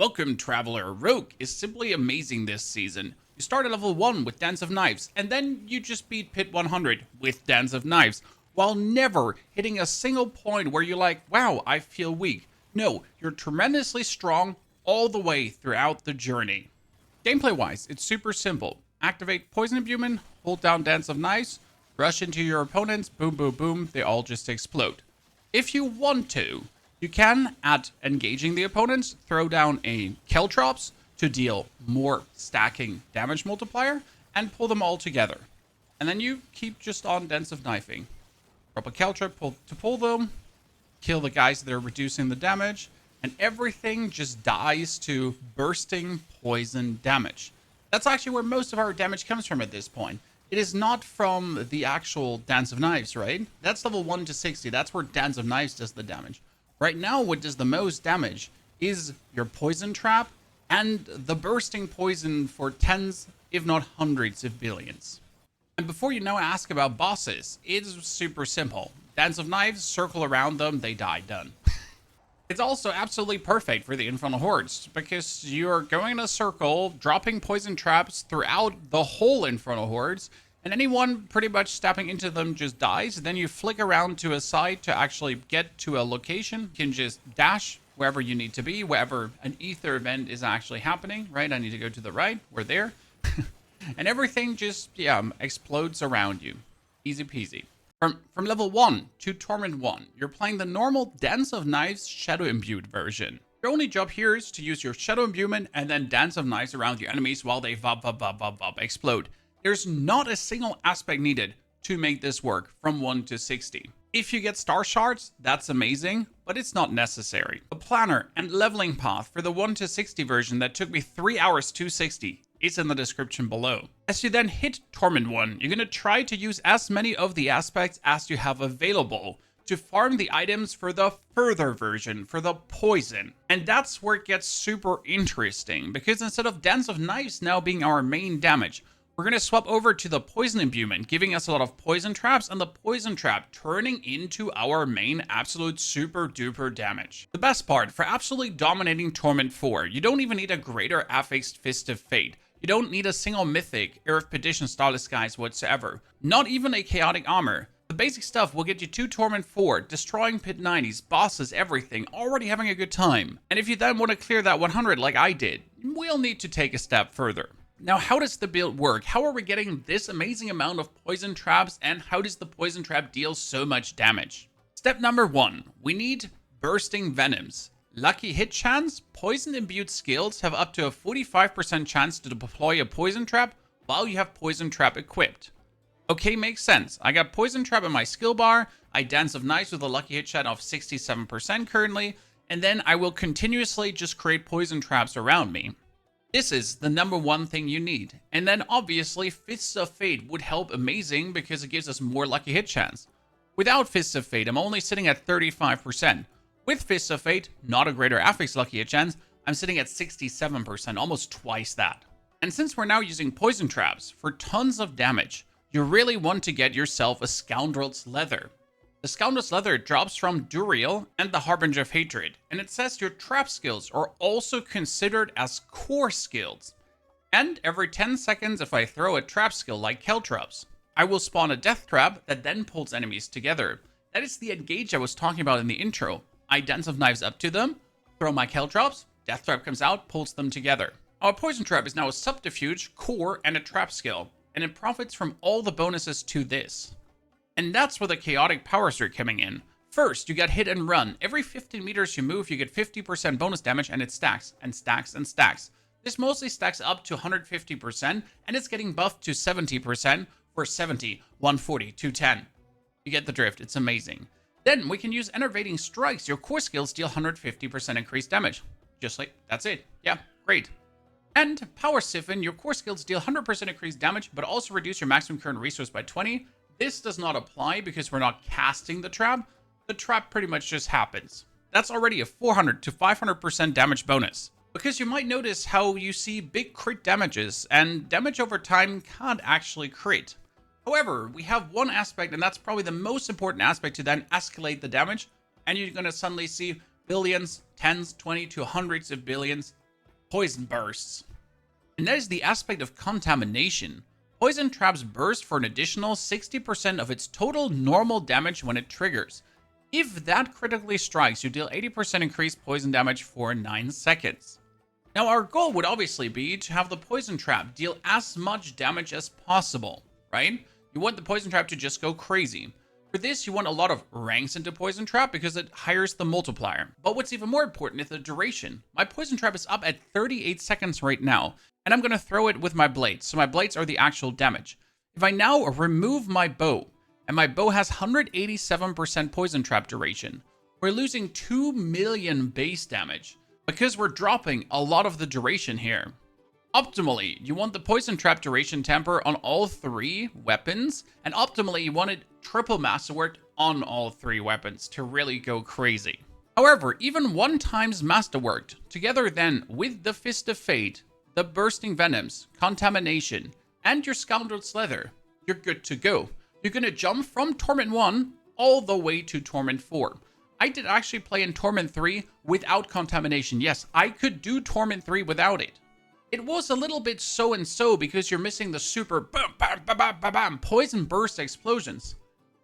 Welcome, Traveler. Rogue is simply amazing this season. You start at level 1 with Dance of Knives, and then you just beat Pit 100 with Dance of Knives, while never hitting a single point where you're like, wow, I feel weak. No, you're tremendously strong all the way throughout the journey. Gameplay-wise, it's super simple. Activate Poison Imbuement, hold down Dance of Knives, rush into your opponents, boom, boom, boom, they all just explode. If you want to, you can, at engaging the opponents, throw down a Caltrops to deal more stacking damage multiplier and pull them all together. And then you keep just on Dance of Knifing. Drop a Caltrop to pull them, kill the guys that are reducing the damage, and everything just dies to bursting poison damage. That's actually where most of our damage comes from at this point. It is not from the actual Dance of Knives, right? That's level 1 to 60. That's where Dance of Knives does the damage. Right now, what does the most damage is your poison trap and the bursting poison for tens, if not hundreds of billions. And before you now ask about bosses, it's super simple. Dance of Knives, circle around them, they die, done. It's also absolutely perfect for the Infernal Hordes, because you're going in a circle, dropping poison traps throughout the whole Infernal Hordes, and anyone pretty much stepping into them just dies. Then you flick around to a side to actually get to a location. You can just dash wherever you need to be, wherever an ether event is actually happening, right? I need to go to the right, we're there. And everything just, explodes around you. Easy peasy. From level 1 to Torment 1, you're playing the normal Dance of Knives Shadow Imbued version. Your only job here is to use your Shadow Imbuement and then Dance of Knives around your enemies while they explode. There's not a single aspect needed to make this work from 1 to 60. If you get star shards, that's amazing, but it's not necessary. The planner and leveling path for the 1 to 60 version that took me 3 hours to 60 is in the description below. As you then hit Torment 1, you're going to try to use as many of the aspects as you have available to farm the items for the further version, for the poison. And that's where it gets super interesting, because instead of Dance of Knives now being our main damage, we're going to swap over to the Poison Imbuement, giving us a lot of poison traps, and the poison trap turning into our main absolute super duper damage. The best part, for absolutely dominating Torment 4, you don't even need a greater affixed Fist of Fate. You don't need a single mythic, Earth Petition Star Disguise whatsoever. Not even a chaotic armor. The basic stuff will get you to Torment 4, destroying Pit 90s, bosses, everything, already having a good time. And if you then want to clear that 100 like I did, we'll need to take a step further. Now, how does the build work? How are we getting this amazing amount of poison traps, and how does the poison trap deal so much damage? Step number 1, we need bursting venoms. Lucky hit chance, poison imbued skills have up to a 45% chance to deploy a poison trap while you have poison trap equipped. Okay, makes sense. I got poison trap in my skill bar, I Dance of Knives with a lucky hit chance of 67% currently, and then I will continuously just create poison traps around me. This is the number 1 thing you need. And then obviously Fists of Fate would help amazing because it gives us more lucky hit chance. Without Fists of Fate, I'm only sitting at 35%. With Fists of Fate, not a greater affix lucky hit chance, I'm sitting at 67%, almost twice that. And since we're now using poison traps for tons of damage, you really want to get yourself a Scoundrel's Leather. The Scoundrel's Leather drops from Duriel and the Harbinger of Hatred, and it says your trap skills are also considered as core skills. And every 10 seconds if I throw a trap skill like Caltrops, I will spawn a death trap that then pulls enemies together. That is the engage I was talking about in the intro. I Dance of Knives up to them, throw my Caltrops, death trap comes out, pulls them together. Our poison trap is now a subterfuge, core, and a trap skill, and it profits from all the bonuses to this. And that's where the chaotic powers are coming in. First, you get hit and run. Every 15 meters you move, you get 50% bonus damage, and it stacks and stacks and stacks. This mostly stacks up to 150%, and it's getting buffed to 70% for 70, 140, 210. You get the drift, it's amazing. Then we can use Enervating Strikes. Your core skills deal 150% increased damage. Just like, that's it. Yeah, great. And Power Siphon, your core skills deal 100% increased damage, but also reduce your maximum current resource by 20. This does not apply because we're not casting the trap. The trap pretty much just happens. That's already a 400 to 500% damage bonus. Because you might notice how you see big crit damages, and damage over time can't actually crit. However, we have one aspect, and that's probably the most important aspect to then escalate the damage, and you're going to suddenly see billions, tens, 20 to hundreds of billions Poison bursts. And that is the aspect of Contamination. Poison traps burst for an additional 60% of its total normal damage when it triggers. If that critically strikes, you deal 80% increased poison damage for 9 seconds. Now our goal would obviously be to have the poison trap deal as much damage as possible, right? You want the poison trap to just go crazy. For this, you want a lot of ranks into poison trap because it hires the multiplier. But what's even more important is the duration. My poison trap is up at 38 seconds right now, and I'm going to throw it with my blades. So my blades are the actual damage. If I now remove my bow, and my bow has 187% poison trap duration, we're losing 2 million base damage because we're dropping a lot of the duration here. Optimally, you want the poison trap duration temper on all 3 weapons, and optimally you want it triple masterworked on all 3 weapons to really go crazy. However, even 1 times masterworked, together then with the Fist of Fate, the Bursting Venoms, Contamination, and your Scoundrel's Leather, you're good to go. You're going to jump from Torment 1 all the way to Torment 4. I did actually play in Torment 3 without Contamination. Yes, I could do Torment 3 without it. It was a little bit so-and-so because you're missing the super bam, bam, bam, bam, bam, bam, poison burst explosions.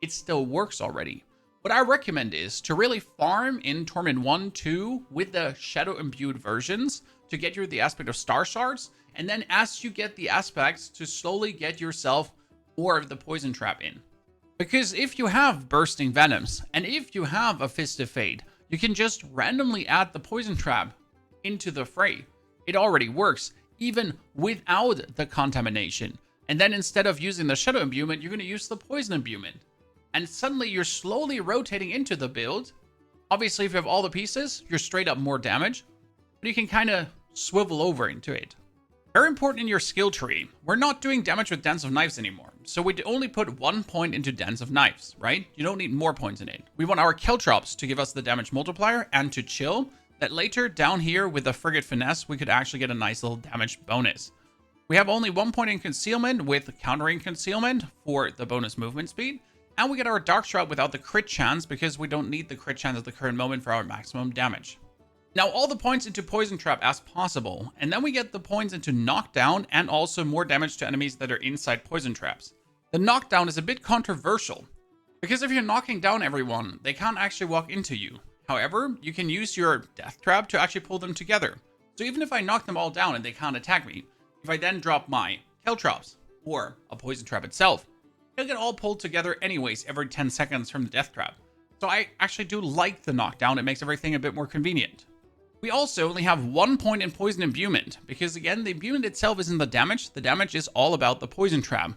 It still works already. What I recommend is to really farm in Torment 1, 2 with the Shadow-imbued versions to get you the aspect of Star Shards, and then as you get the aspects to slowly get yourself more of the poison trap in. Because if you have Bursting Venoms, and if you have a Fist of Fate, you can just randomly add the poison trap into the fray. It already works, even without the Contamination. And then instead of using the Shadow Imbuement, you're going to use the Poison Imbuement. And suddenly you're slowly rotating into the build. Obviously, if you have all the pieces, you're straight up more damage. But you can kind of swivel over into it. Very important in your skill tree. We're not doing damage with Dance of Knives anymore. So we only put 1 point into Dance of Knives, right? You don't need more points in it. We want our Caltrops to give us the damage multiplier and to chill. That later, down here with the Frigate Finesse, we could actually get a nice little damage bonus. We have only 1 point in Concealment with countering Concealment for the bonus movement speed. And we get our Dark Shroud without the crit chance because we don't need the crit chance at the current moment for our maximum damage. Now all the points into Poison Trap as possible, and then we get the points into Knockdown and also more damage to enemies that are inside Poison Traps. The Knockdown is a bit controversial, because if you're knocking down everyone, they can't actually walk into you. However, you can use your Death Trap to actually pull them together. So even if I knock them all down and they can't attack me, if I then drop my Caltrops or a Poison Trap itself, they'll get all pulled together anyways every 10 seconds from the Death Trap. So I actually do like the Knockdown. It makes everything a bit more convenient. We also only have 1 point in Poison Imbuement, because again, the Imbuement itself isn't the damage is all about the Poison Trap.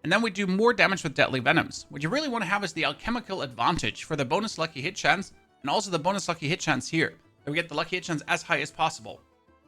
And then we do more damage with Deadly Venoms. What you really want to have is the Alchemical Advantage for the bonus lucky hit chance, and also the bonus lucky hit chance here. So we get the lucky hit chance as high as possible.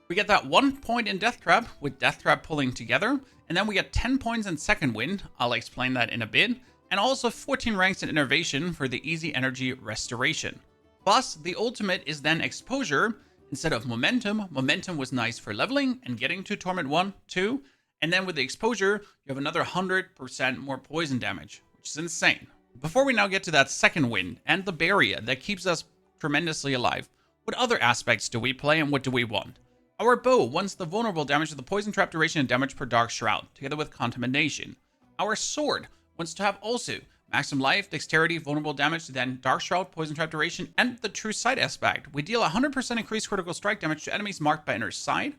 We get that 1 point in Death Trap, with Death Trap pulling together, and then we get 10 points in Second Wind, I'll explain that in a bit, and also 14 ranks in Innervation for the easy energy restoration. Plus, the ultimate is then Exposure. Instead of Momentum, Momentum was nice for leveling and getting to Torment 1, 2, and then with the Exposure, you have another 100% more poison damage, which is insane. Before we now get to that Second Wind and the Barrier that keeps us tremendously alive, what other aspects do we play and what do we want? Our bow wants the vulnerable damage of the poison trap duration and damage per Dark Shroud, together with Contamination. Our sword wants to have also maximum life, dexterity, vulnerable damage, then Dark Shroud, poison trap duration, and the True Sight aspect. We deal 100% increased critical strike damage to enemies marked by Inner Sight.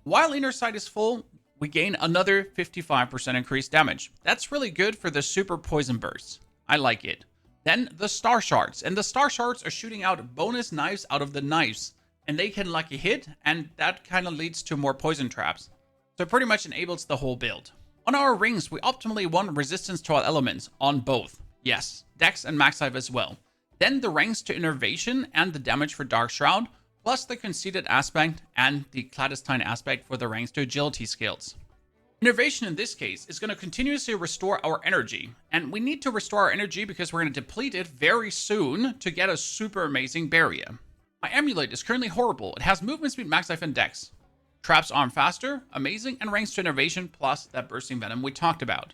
While Inner Sight is full, we gain another 55% increased damage. That's really good for the super poison bursts. I like it. Then the Star Shards, and the Star Shards are shooting out bonus knives out of the knives, and they can lucky hit, and that kind of leads to more poison traps. So it pretty much enables the whole build. On our rings, we optimally want resistance to all elements on both. Yes, Dex and Max Life as well. Then the ranks to Innervation and the damage for Dark Shroud, plus the Conceited aspect and the Clandestine aspect for the ranks to Agility skills. Innervation in this case is going to continuously restore our energy, and we need to restore our energy because we're going to deplete it very soon to get a super amazing barrier. My amulet is currently horrible. It has movement speed, max life, and dex. Traps arm faster, amazing, and ranks to Innervation plus that bursting venom we talked about.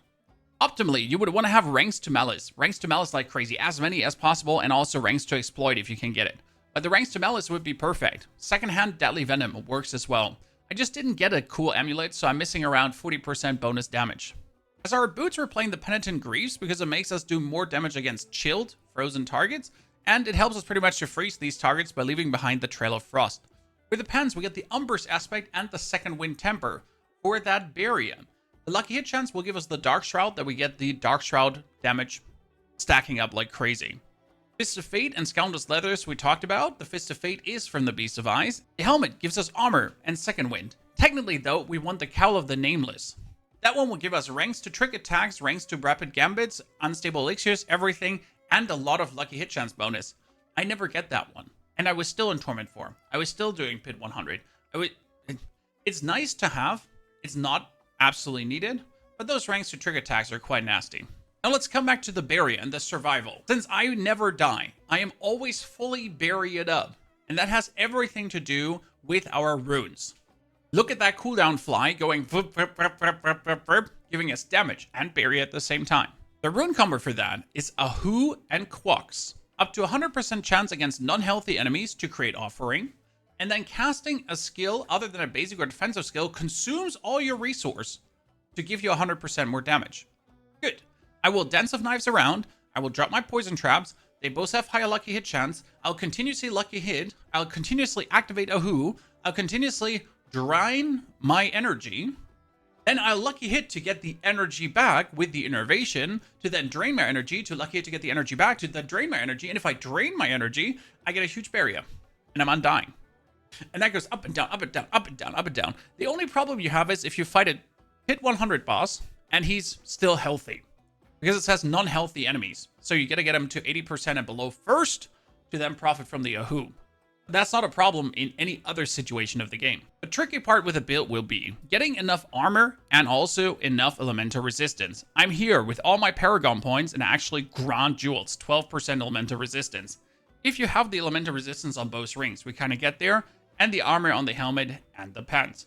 Optimally, you would want to have ranks to Malice. Ranks to Malice like crazy, as many as possible, and also ranks to Exploit if you can get it. But the ranks to Malice would be perfect. Secondhand Deadly Venom works as well. I just didn't get a cool amulet, so I'm missing around 40% bonus damage. As our boots, we're playing the Penitent Greaves because it makes us do more damage against chilled, frozen targets, and it helps us pretty much to freeze these targets by leaving behind the trail of frost. With the pants, we get the Umber's aspect and the second wind temper for that barrier. The lucky hit chance will give us the Dark Shroud, that we get the Dark Shroud damage stacking up like crazy. Fist of Fate and Scoundrel's Leathers we talked about. The Fist of Fate is from the Beast of Eyes. The helmet gives us armor and second wind. Technically though, we want the Cowl of the Nameless. That one will give us ranks to trick attacks, ranks to rapid gambits, unstable elixirs, everything, and a lot of lucky hit chance bonus. I never get that one. And I was still in Torment form. I was still doing Pit 100. It's nice to have. It's not absolutely needed, but those ranks to trick attacks are quite nasty. Now let's come back to the barrier and the survival. Since I never die, I am always fully barriered up. And that has everything to do with our runes. Look at that cooldown fly going vroom, vroom, vroom, vroom, vroom, vroom, giving us damage and barrier at the same time. The rune combo for that is Ahu and Quox. Up to 100% chance against non-healthy enemies to create offering. And then casting a skill other than a basic or defensive skill consumes all your resource to give you 100% more damage. Good. I will Dance of Knives around. I will drop my poison traps. They both have higher lucky hit chance. I'll continuously lucky hit. I'll continuously activate Ahu. I'll continuously drain my energy. Then I'll lucky hit to get the energy back with the innervation, to then drain my energy, to lucky hit to get the energy back, to then drain my energy. And if I drain my energy, I get a huge barrier. And I'm undying. And that goes up and down, up and down, up and down, up and down. The only problem you have is if you fight a Pit 100 boss, and he's still healthy. Because it says non-healthy enemies. So you gotta get him to 80% and below first, to then profit from the Ahu. That's not a problem in any other situation of the game. The tricky part with a build will be getting enough armor and also enough elemental resistance. I'm here with all my Paragon points and actually Grand Jewels, 12% elemental resistance. If you have the elemental resistance on both rings, we kind of get there, and the armor on the helmet and the pants.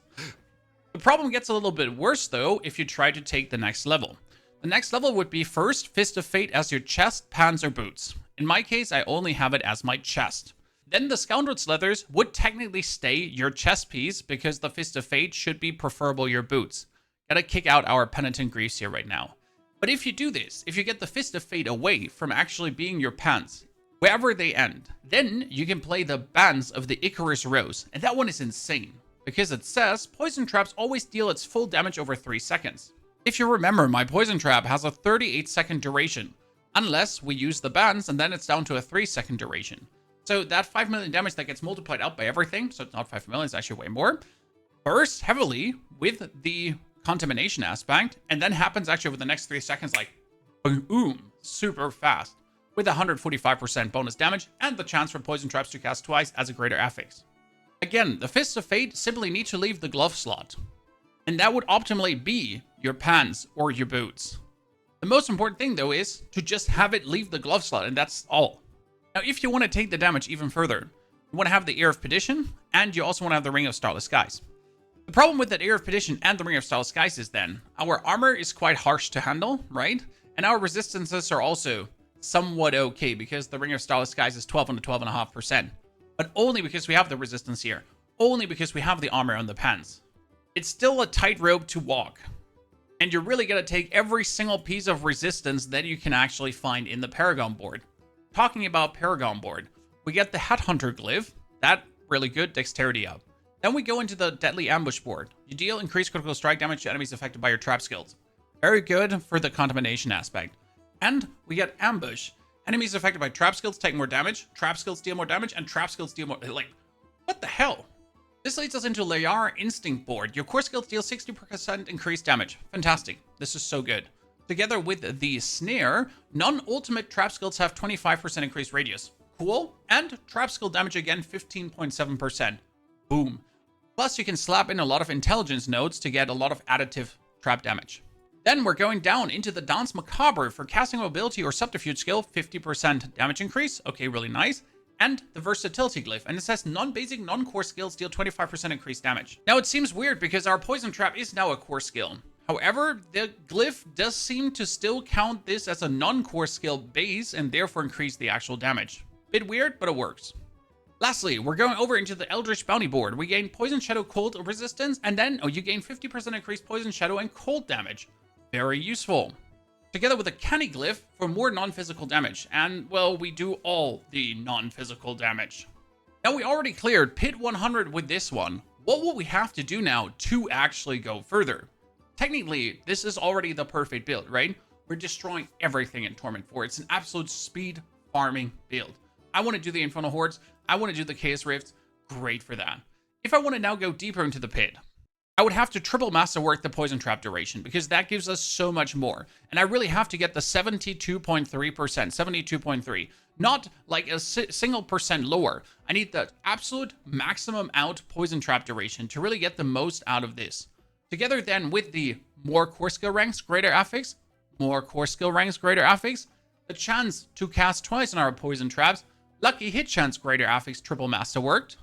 The problem gets a little bit worse though if you try to take the next level. The next level would be first Fist of Fate as your chest, pants, or boots. In my case, I only have it as my chest. Then the Scoundrel's Leathers would technically stay your chest piece because the Fist of Fate should be preferable your boots. Gotta kick out our Penitent Greaves here right now. But if you do this, if you get the Fist of Fate away from actually being your pants, wherever they end, then you can play the bands of the Icarus Rose. And that one is insane because it says poison traps always deal its full damage over 3 seconds. If you remember, my poison trap has a 38-second duration, unless we use the bands, and then it's down to a 3-second duration. So that 5 million damage that gets multiplied out by everything, so it's not 5 million, it's actually way more, bursts heavily with the Contamination aspect, and then happens actually over the next 3 seconds like boom, super fast, with 145% bonus damage, and the chance for poison traps to cast twice as a greater affix. Again, the Fists of Fate simply need to leave the glove slot. And that would optimally be your pants or your boots. The most important thing though is to just have it leave the glove slot, and that's all. Now if you want to take the damage even further, you want to have the Ear of Perdition, and you also want to have the Ring of Starless Skies. The problem with that Ear of Perdition and the Ring of Starless Skies is then, our armor is quite harsh to handle, right? And our resistances are also somewhat okay, because the Ring of Starless Skies is 12 to 12.5%. But only because we have the resistance here. Only because we have the armor on the pants. It's still a tightrope to walk. And you're really going to take every single piece of resistance that you can actually find in the Paragon board. Talking about Paragon board, we get the Headhunter glyph. That really good, dexterity up. Then we go into the Deadly Ambush board. You deal increased critical strike damage to enemies affected by your trap skills. Very good for the Contamination aspect. And we get Ambush. Enemies affected by trap skills take more damage, trap skills deal more damage, and trap skills deal more... Like, what the hell? This leads us into Layar Instinct board. Your core skills deal 60% increased damage. Fantastic. This is so good. Together with the Snare, non-ultimate trap skills have 25% increased radius. Cool. And trap skill damage again, 15.7%. Boom. Plus, you can slap in a lot of intelligence nodes to get a lot of additive trap damage. Then we're going down into the Dance Macabre for casting mobility or subterfuge skill, 50% damage increase. Okay, really nice. And the Versatility glyph, and it says non-basic, non-core skills deal 25% increased damage. Now it seems weird because our Poison Trap is now a core skill. However, the glyph does seem to still count this as a non-core skill base and therefore increase the actual damage. Bit weird, but it works. Lastly, we're going over into the Eldritch Bounty board. We gain Poison Shadow Cold resistance, and then you gain 50% increased Poison Shadow and Cold damage. Very useful. Together with a Canny Glyph for more non-physical damage, and, well, we do all the non-physical damage. Now, we already cleared Pit 100 with this one. What will we have to do now to actually go further? Technically, this is already the perfect build, right? We're destroying everything in Torment 4. It's an absolute speed farming build. I want to do the Infernal Hordes. I want to do the Chaos Rifts. Great for that. If I want to now go deeper into the pit, I would have to triple masterwork the Poison Trap duration because that gives us so much more. And I really have to get the 72.3%, 72.3. Not like a single percent lower. I need the absolute maximum out Poison Trap duration to really get the most out of this. Together then with the more core skill ranks, greater affix, more core skill ranks, greater affix, the chance to cast twice on our Poison Traps, lucky hit chance, greater affix, triple masterworked,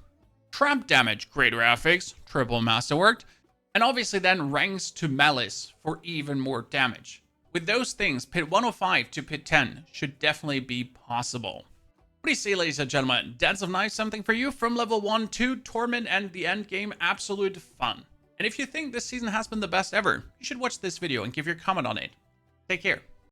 trap damage, greater affix, triple masterworked, and obviously then ranks to Malice for even more damage. With those things, Pit 105 to Pit 10 should definitely be possible. What do you say, ladies and gentlemen? Dance of Knives something for you? From level 1 to Torment and the end game, absolute fun. And if you think this season has been the best ever, you should watch this video and give your comment on it. Take care.